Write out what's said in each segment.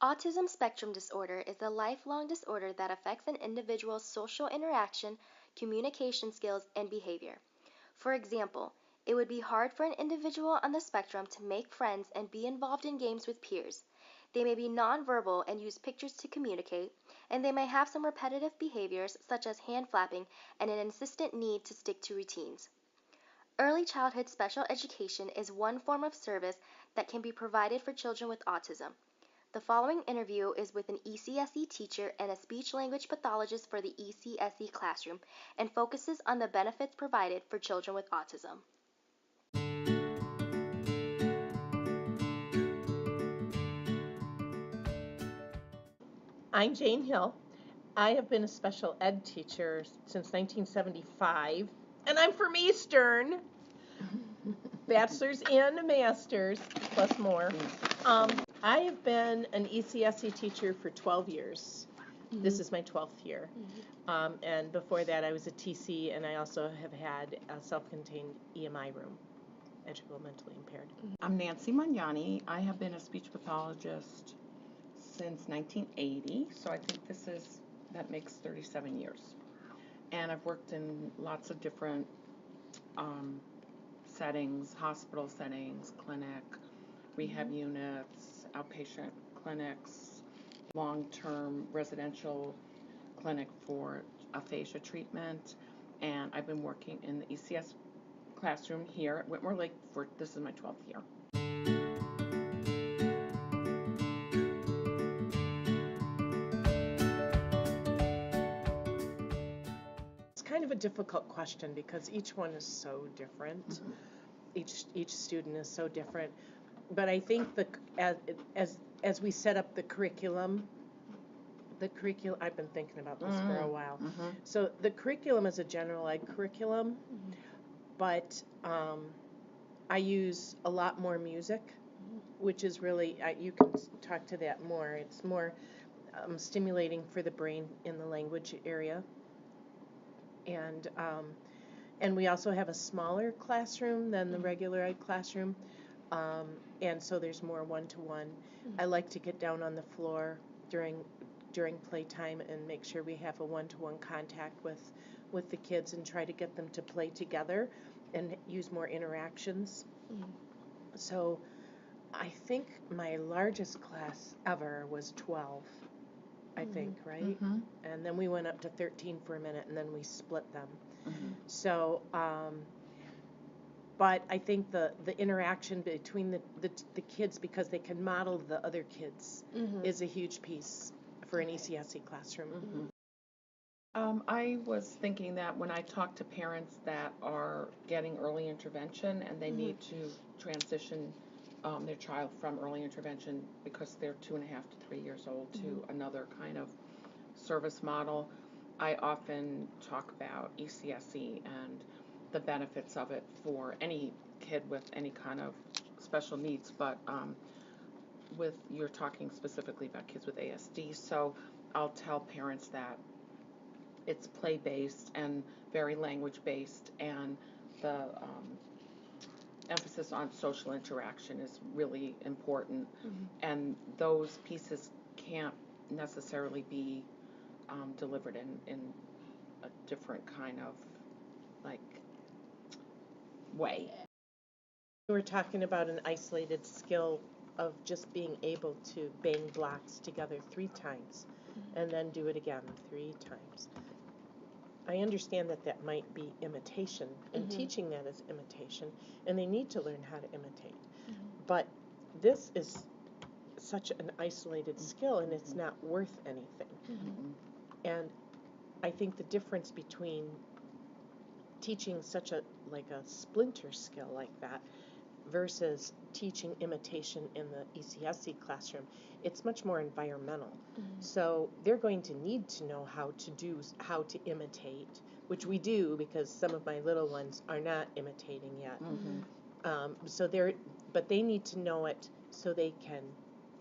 Autism spectrum disorder is a lifelong disorder that affects an individual's social interaction, communication skills, and behavior. For example, it would be hard for an individual on the spectrum to make friends and be involved in games with peers. They may be nonverbal and use pictures to communicate, and they may have some repetitive behaviors such as hand flapping and an insistent need to stick to routines. Early childhood special education is one form of service that can be provided for children with autism. The following interview is with an ECSE teacher and a speech-language pathologist for the ECSE classroom and focuses on the benefits provided for children with autism. I'm Jane Hill. I have been a special ed teacher since 1975, and I'm from Eastern. Bachelor's and a master's, plus more. I have been an ECSE teacher for 12 years. This is my 12th year. And before that, I was a TC, and I also have had a self-contained EMI room, educational mentally impaired. I'm Nancy Magnani. I have been a speech pathologist since 1980, so I think that makes 37 years. And I've worked in lots of different settings, hospital settings, clinic, rehab units, outpatient clinics, long-term residential clinic for aphasia treatment, and I've been working in the ECS classroom here at Whitmore Lake this is my 12th year. Kind of a difficult question because each one is so different. Each student is so different. But I think as we set up the curriculum, I've been thinking about this for a while. So the curriculum is a general ed curriculum, but I use a lot more music, which is really, you can talk to that more. It's more stimulating for the brain in the language area. And we also have a smaller classroom than the regular ed classroom, and so there's more one-to-one. I like to get down on the floor during playtime and make sure we have a one-to-one contact with the kids and try to get them to play together and use more interactions. So I think my largest class ever was 12. I think, right? And then we went up to 13 for a minute, and then we split them. So, but I think the interaction between the kids, because they can model the other kids, is a huge piece for an ECSE classroom. I was thinking that when I talk to parents that are getting early intervention and they need to transition their child from early intervention because they're 2.5 to 3 years old to another kind of service model, I often talk about ECSE and the benefits of it for any kid with any kind of special needs, but you're talking specifically about kids with ASD, so I'll tell parents that it's play-based and very language-based, and the emphasis on social interaction is really important, and those pieces can't necessarily be delivered in a different kind of way. We're talking about an isolated skill of just being able to bang blocks together 3 times and then do it again 3 times. I understand that might be imitation, and teaching that is imitation, and they need to learn how to imitate. But this is such an isolated skill, and it's not worth anything. And I think the difference between teaching such a splinter skill like that versus teaching imitation in the ECSE classroom, it's much more environmental. So they're going to need to know how to imitate, which we do because some of my little ones are not imitating yet. But they need to know it so they can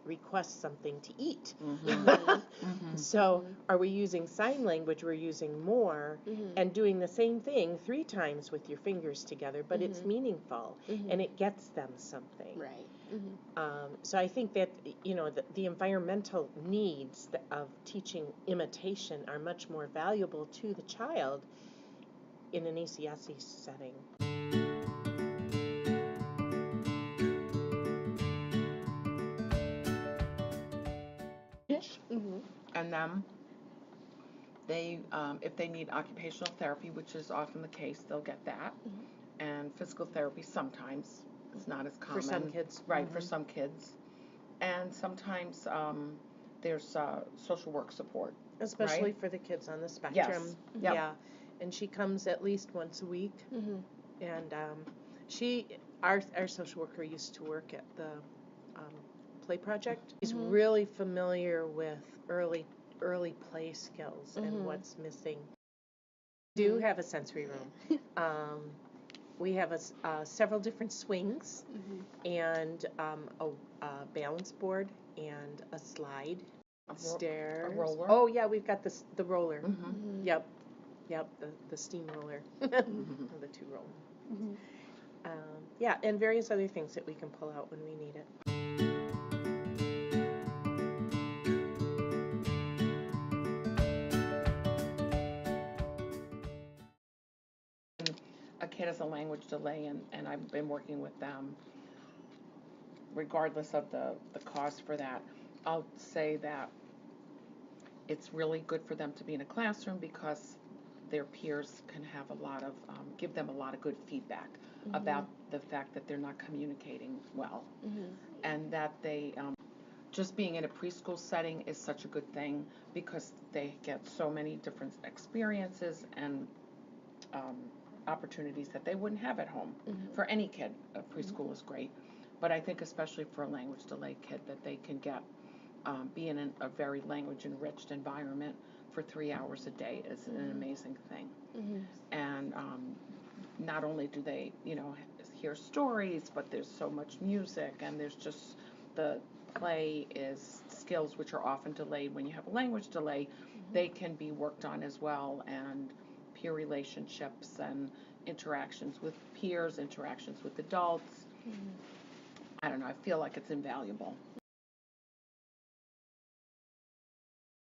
request something to eat. So are we using sign language? We're using more and doing the same thing 3 times with your fingers together, but it's meaningful and it gets them something. Right. So I think that, the environmental needs of teaching imitation are much more valuable to the child in an ECSE setting. And then they, if they need occupational therapy, which is often the case, they'll get that. And physical therapy sometimes. It's not as common. For some kids. Right, for some kids. And sometimes there's social work support. Especially right? for the kids on the spectrum. Yes. Yep. Yeah. And she comes at least once a week. And our social worker used to work at the play project. He's really familiar with early play skills and what's missing. We do have a sensory room. We have several different swings and a balance board and a slide, stairs. A roller. Oh yeah, we've got the roller. Yep, the steam roller, the two roller. Yeah, and various other things that we can pull out when we need it. A kid has a language delay, and I've been working with them regardless of the cost for that. I'll say that it's really good for them to be in a classroom because their peers can have a lot of, give them a lot of good feedback about the fact that they're not communicating well. And that they, just being in a preschool setting is such a good thing because they get so many different experiences and opportunities that they wouldn't have at home. For any kid, a preschool is great. But I think especially for a language delay kid that they can get, be in a very language enriched environment for 3 hours a day is an amazing thing. And not only do they, hear stories, but there's so much music, and there's just the play is skills which are often delayed when you have a language delay. They can be worked on as well, and peer relationships and interactions with peers, interactions with adults. I don't know, I feel like it's invaluable.